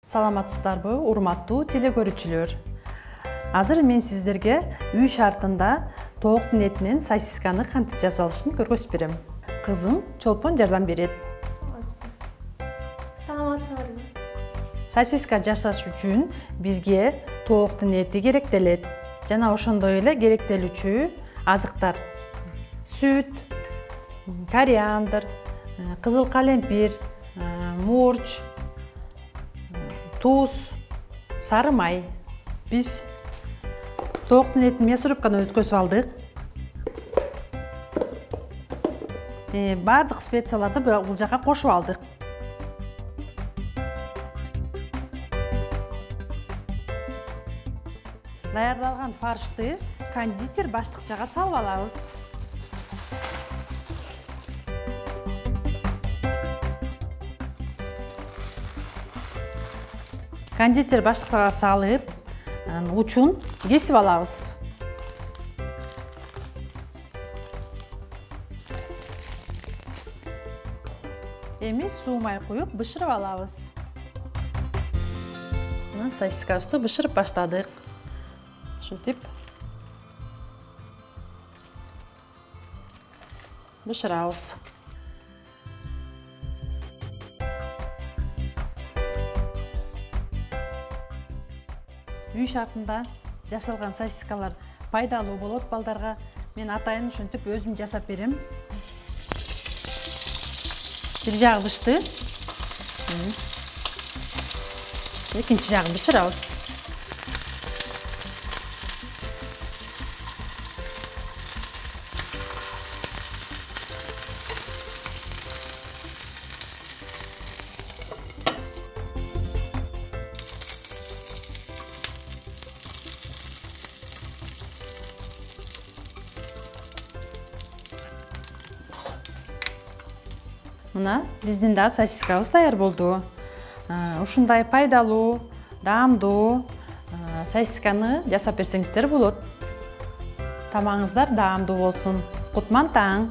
Саламатсыздарбы, урматтуу теле көрүүчүлөр. Азыр мен сиздерге үй шартында тооктун этинен сосисканы кантип жасалышын көргөзүп берем. Кызым Чолпон жардам берет. Саламатсыздарбы. Сосиска жасаш үчүн бизге тооктун эти керектелет. Жана ошондой эле керектелүүчү азыктар: сүт, кориандр, кызыл калемпир, мурч, туз, сары май. Биз тооктун этин мясорубкадан өткөзүп алдык. Бардык специяларды бул жака кошуп алдык. Даярдалган фаршты кондитер баштыкчага салып алабыз. Кондитер баштыкчага салып, учун кесип алабыз. Эми суу май куюп бышырып алабыз. Сосискабызды бышырып баштадык. Ушинтип бышырабыз. Үй шартында жасалган сосискалар пайдалуу болот балдарга. Мен атайын ушинтип өзүм жасап берем. Бир жагы бышты. Экинчи жагын бышырабыз. Мына биздин да сосискабыз даяр болду. Ушундай пайдалуу, даамдуу сосисканы жасап берсеңиздер болот. Тамагыңыздар даамдуу болсун. Кутман таң!